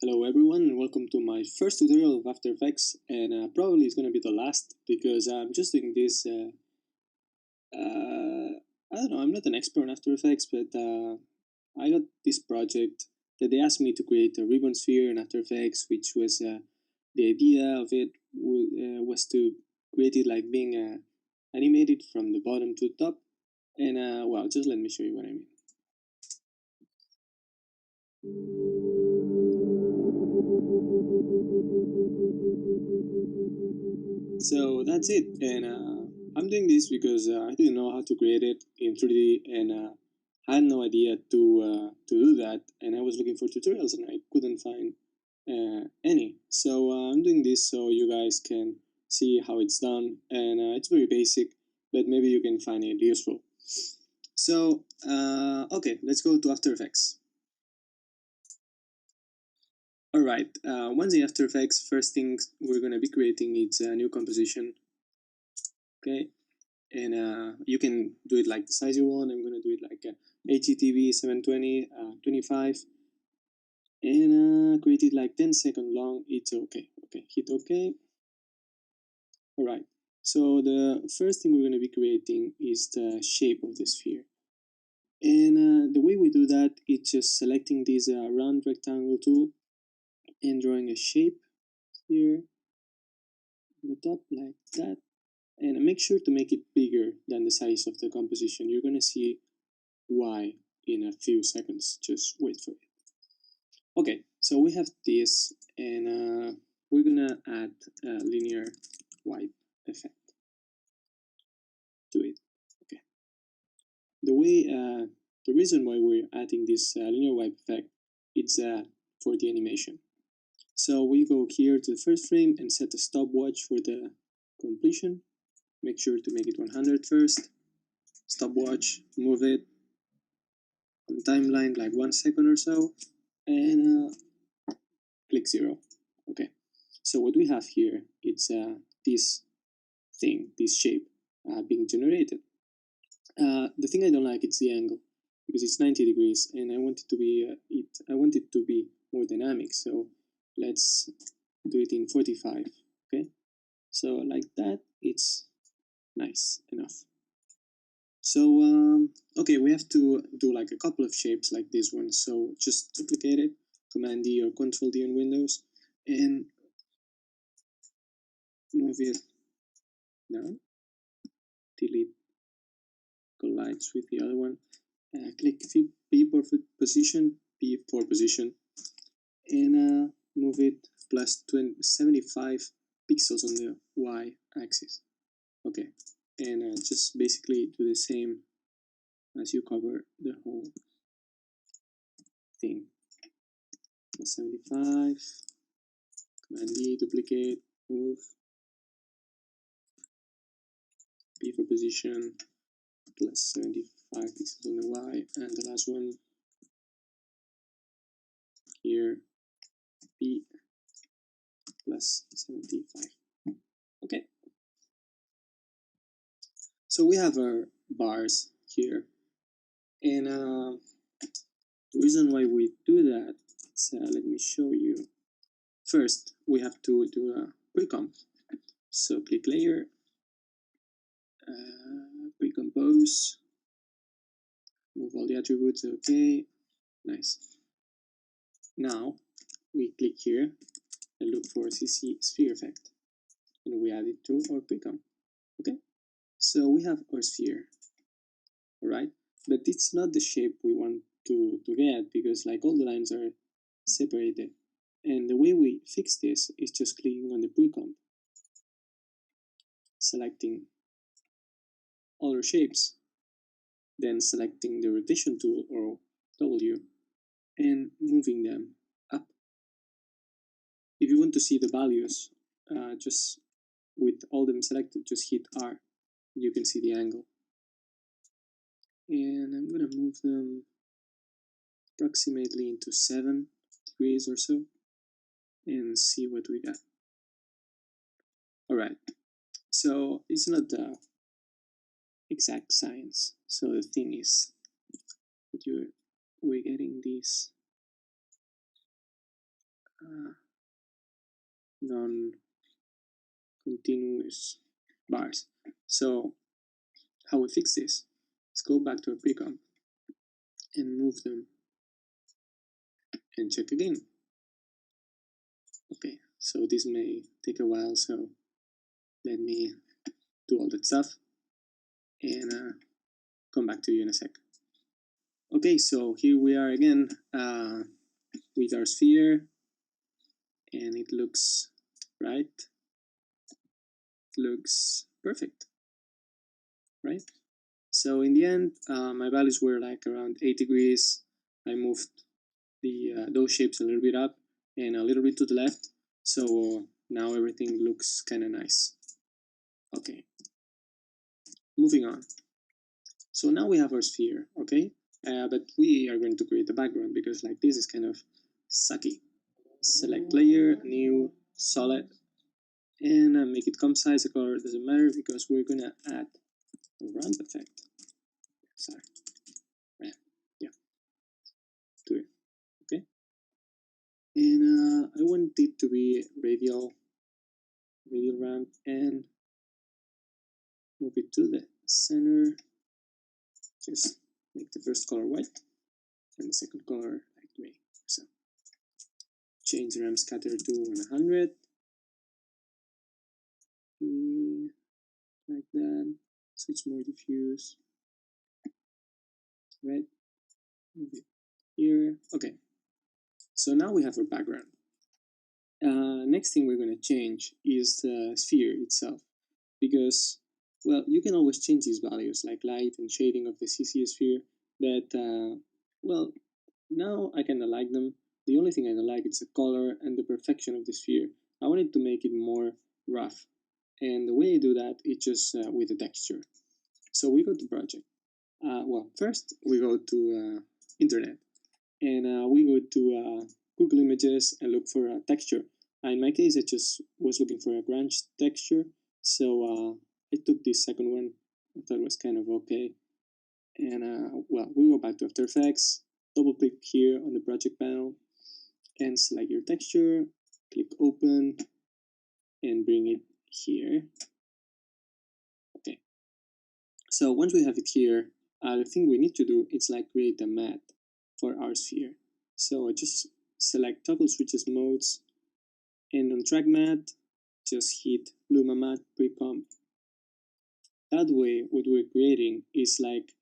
Hello everyone and welcome to my first tutorial of After Effects, and probably it's going to be the last because I'm just doing this, I don't know, I'm not an expert on After Effects, but I got this project that they asked me to create a ribbon sphere in After Effects, which was, the idea of it was to create it like being animated from the bottom to the top, and well, just let me show you what I mean. So that's it, and I'm doing this because I didn't know how to create it in 3D, and I had no idea to do that, and I was looking for tutorials and I couldn't find any. So I'm doing this so you guys can see how it's done, and it's very basic, but maybe you can find it useful. So okay, let's go to After Effects. Alright, once in After Effects, first thing we're going to be creating is a new composition. Okay, and you can do it like the size you want. I'm going to do it like HGTV 720 25, and create it like 10-second long. It's okay. Okay, hit OK. Alright, so the first thing we're going to be creating is the shape of the sphere, and the way we do that is just selecting this round rectangle tool and drawing a shape here on the top like that, and make sure to make it bigger than the size of the composition. You're going to see why in a few seconds. Just wait for it. Okay, so we have this, and we're gonna add a linear wipe effect to it. Okay, the way the reason why we're adding this linear wipe effect is for the animation. So we go here to the first frame and set a stopwatch for the completion. Make sure to make it 100 first. Stopwatch, move it on timeline like 1 second or so, and click 0. Okay, so what we have here, it's this thing, this shape being generated. The thing I don't like is the angle, because it's 90 degrees, and I want it to be I want it to be more dynamic. So let's do it in 45. Okay, so like that, it's nice enough. So okay, we have to do like a couple of shapes like this one. So just duplicate it, Command D or Control D on Windows, and move it down. Delete collides with the other one. Click P for position, P for position, and move it plus 75 pixels on the Y axis. Okay, and just basically do the same as you cover the whole thing. Plus 75, Command D, duplicate, move, P for position, plus 75 pixels on the Y, and the last one here, P plus 75. Okay, so we have our bars here, and the reason why we do that is, let me show you. First, we have to do a pre-comp. So click Layer, pre-compose, move all the attributes, okay, nice. Now, we click here and look for CC Sphere Effect, and we add it to our pre-comp, okay? So we have our sphere, alright? But it's not the shape we want to get, because like all the lines are separated. And the way we fix this is just clicking on the pre-comp, selecting all our shapes, then selecting the rotation tool or W and moving them up. If you want to see the values, just with all them selected, just hit R. You can see the angle. And I'm gonna move them approximately into 7 degrees or so and see what we got. Alright, so it's not the exact science. So the thing is that we're getting these non-continuous bars. So how we fix this? Let's go back to our pre-comp and move them and check again. Okay, so this may take a while, so let me do all that stuff and come back to you in a sec. Okay, so here we are again with our sphere, and it looks right. It looks perfect, right? So in the end, my values were like around 8 degrees. I moved the those shapes a little bit up and a little bit to the left, so now everything looks kind of nice. Okay, moving on. So now we have our sphere, okay? But we are going to create a background because like this is kind of sucky. Select layer, new, solid, and make it comp size. The color doesn't matter because we're gonna add a ramp effect. Sorry, ramp, yeah, to it, okay? And I want it to be radial ramp and move it to the center. Just make the first color white and the second color light gray. So change ramp scatter to 100. Like that. So it's more diffuse. Right? Move it here. Okay. So now we have our background. Next thing we're going to change is the sphere itself, because, well, you can always change these values like light and shading of the CC sphere, but well, now I kind of like them. The only thing I don't like is the color and the perfection of the sphere. I wanted to make it more rough, and the way I do that is just with the texture. So we go to project. Well, first we go to internet, and we go to Google Images and look for a texture. In my case, I just was looking for a grunge texture, so I took this second one. I thought it was kind of okay. And well, we go back to After Effects, double click here on the project panel, and select your texture, click open, and bring it here. Okay. So once we have it here, the thing we need to do is like create a matte for our sphere. So just select toggle switches modes, and on track matte, just hit Luma Matte pre-comp. That way, what we're creating is like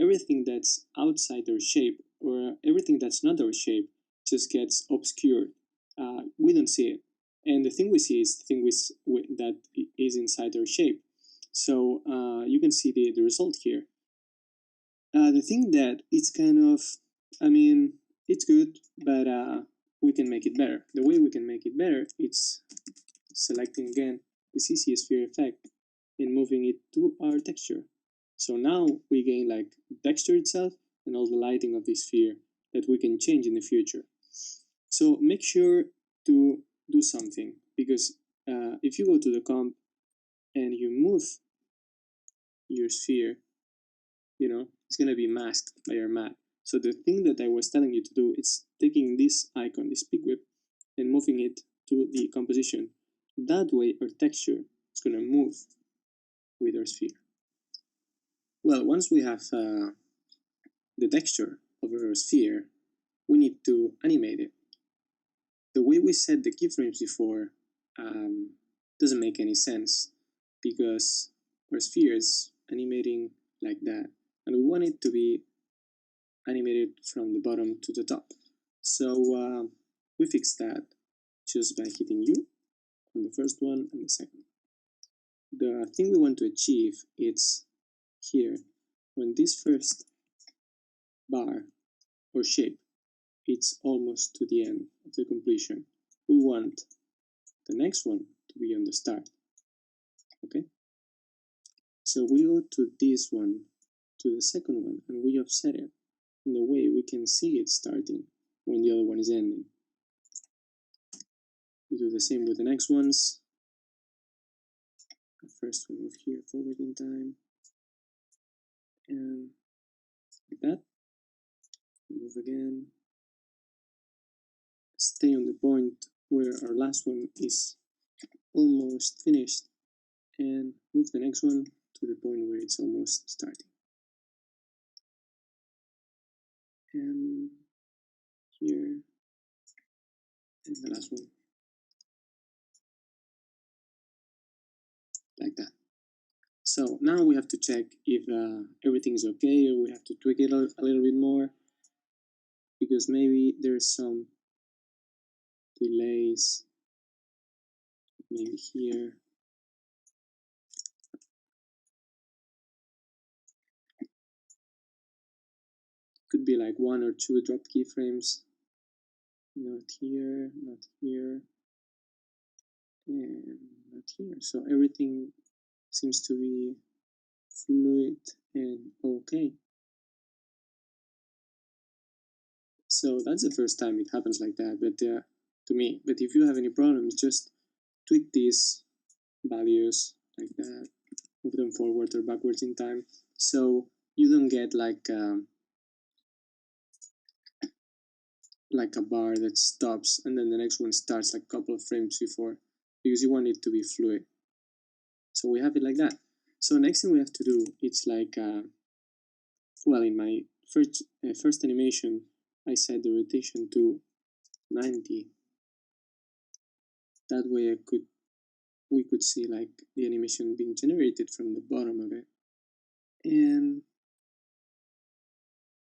everything that's outside our shape, or everything that's not our shape, just gets obscured. We don't see it, and the thing we see is the thing that is inside our shape. So you can see the result here. The thing that it's kind of, I mean, it's good, but we can make it better. The way we can make it better, it's selecting again the CC sphere effect and moving it to our texture. So now we gain like the texture itself and all the lighting of this sphere that we can change in the future. So make sure to do something, because if you go to the comp and you move your sphere, you know, it's going to be masked by your matte. So the thing that I was telling you to do is taking this icon, this peak whip, and moving it to the composition. That way our texture is going to move with our sphere. Well, once we have the texture of our sphere, we need to animate it. The way we set the keyframes before doesn't make any sense, because our sphere is animating like that, and we want it to be animated from the bottom to the top. So we fix that just by hitting U on the first one and the second. The thing we want to achieve is here, when this first bar or shape it's almost to the end of the completion, we want the next one to be on the start. Okay, so we go to this one, to the second one, and we offset it in the way we can see it starting when the other one is ending. We do the same with the next ones. The first one move here forward in time, and like that. Move again. stay on the point where our last one is almost finished and move the next one to the point where it's almost starting. And here, and the last one, like that. So now we have to check if everything is okay, or we have to tweak it a little bit more, because maybe there's some delays, maybe here. Could be like 1 or 2 dropped keyframes. Not here, not here, and not here. So everything seems to be fluid and okay. So that's the first time it happens like that, but to me. But if you have any problems, just tweak these values like that, move them forward or backwards in time, so you don't get like a bar that stops and then the next one starts like a couple of frames before, because you want it to be fluid. So we have it like that. So next thing we have to do, it's like well, in my first animation I set the rotation to 90. That way we could see like the animation being generated from the bottom of it. And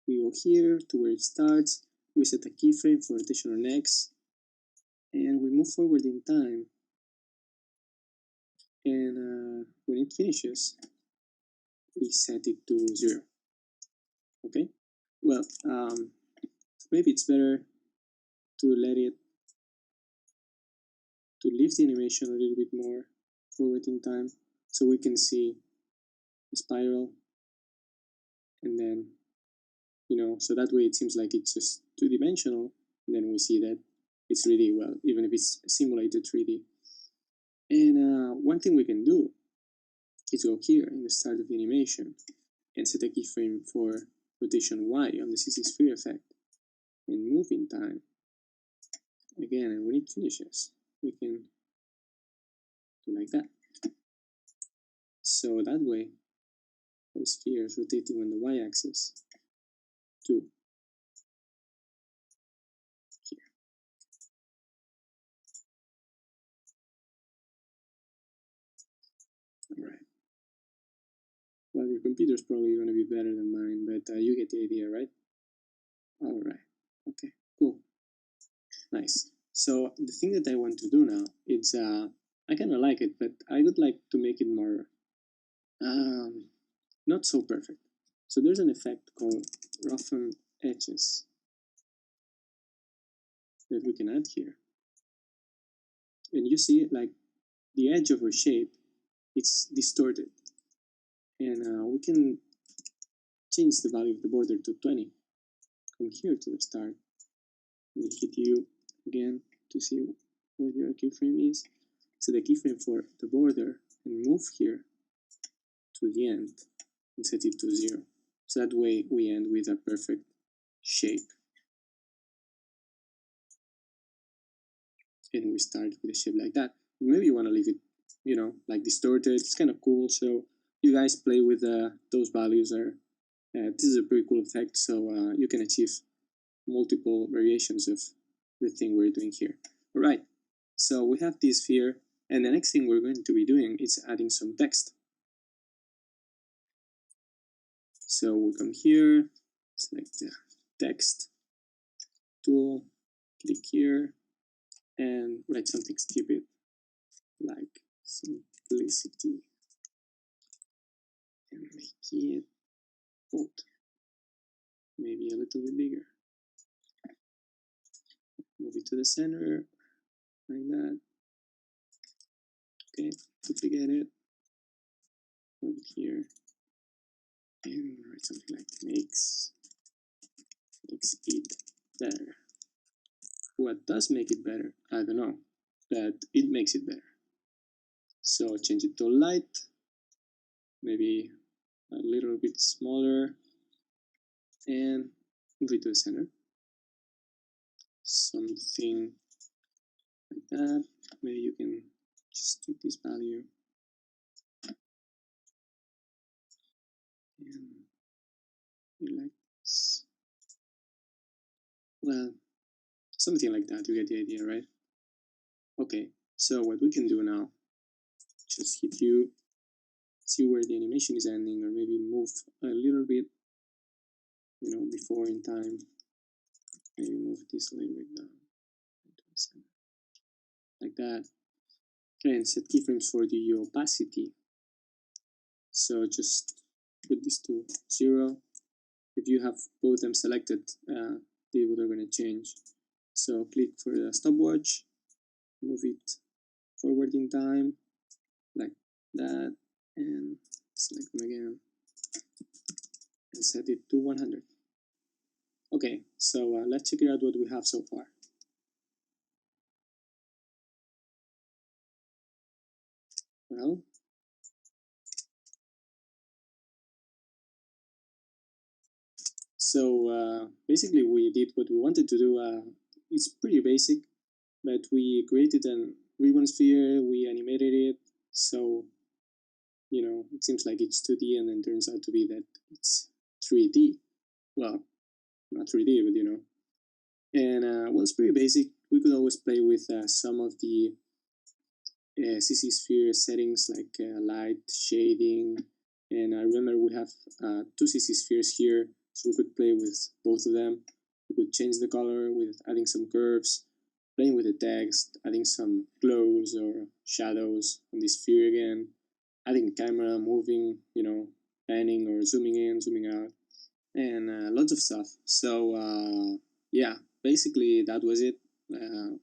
we go here to where it starts, we set a keyframe for rotation on X, and we move forward in time. And when it finishes, we set it to 0. Okay? Well, maybe it's better to leave the animation a little bit more forward in time, so we can see the spiral, and then, so that way it seems like it's just two-dimensional, and then we see that it's 3D, well, even if it's simulated 3D. And one thing we can do is go here in the start of the animation and set a keyframe for rotation Y on the CC sphere effect and move in time again, and when it finishes we can do like that. So that way the sphere is rotating on the Y-axis to here. Alright. Well, your computer's probably going to be better than mine, but you get the idea, right? Alright. Okay, cool. Nice. So the thing that I want to do now is, I kind of like it, but I would like to make it more, not so perfect. So there's an effect called roughen edges that we can add here. And you see, like, the edge of our shape, it's distorted. And we can change the value of the border to 20. Come here to the start. And hit U again to see where your keyframe is. So the keyframe for the border, and move here to the end and set it to 0. So that way we end with a perfect shape. And we start with a shape like that. Maybe you want to leave it, like distorted. It's kind of cool. So you guys play with those values. This is a pretty cool effect. So you can achieve multiple variations of the thing we're doing here. All right. So we have this sphere, and the next thing we're going to be doing is adding some text. So we come here, select the text tool, click here, and write something stupid like simplicity, and make it bold, maybe a little bit bigger. Move it to the center, like that. Okay, duplicate it, move it here, and write something like makes it better. What does make it better? I don't know, but it makes it better. So change it to light, maybe a little bit smaller, and move it to the center. something like that. Maybe you can just take this value and you like this. Well, something like that. You get the idea, right? Okay, so what we can do now, just if you see where the animation is ending, or maybe move a little bit, before in time, maybe move this a little bit down, like that, and set keyframes for the opacity. So just put this to 0. If you have both them selected, they are going to change. So click for the stopwatch, move it forward in time, like that, and select them again, and set it to 100. Okay, so let's check out what we have so far. Well, so basically we did what we wanted to do. It's pretty basic, but we created an ribbon sphere, we animated it, so it seems like it's 2D, and then turns out to be that it's 3D. Well, not 3D, but And well, it's pretty basic. We could always play with some of the CC Sphere settings like light, shading, and I remember we have two CC Spheres here, so we could play with both of them. We could change the color with adding some curves, playing with the text, adding some glows or shadows on the sphere again, adding camera, moving, panning or zooming in, zooming out, and lots of stuff. So yeah, basically that was it.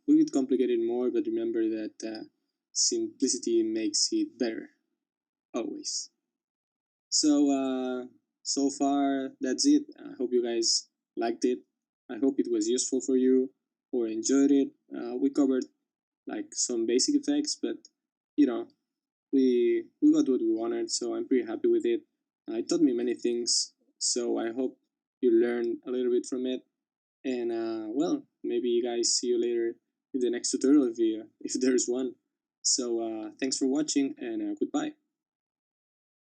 We could complicate it more, but remember that simplicity makes it better, always. So far that's it. I hope you guys liked it. I hope it was useful for you or enjoyed it. We covered like some basic effects, but you know we got what we wanted, so I'm pretty happy with it. It taught me many things, so I hope you learned a little bit from it. And well, maybe you guys see you later in the next tutorial if there's one. So thanks for watching, and goodbye.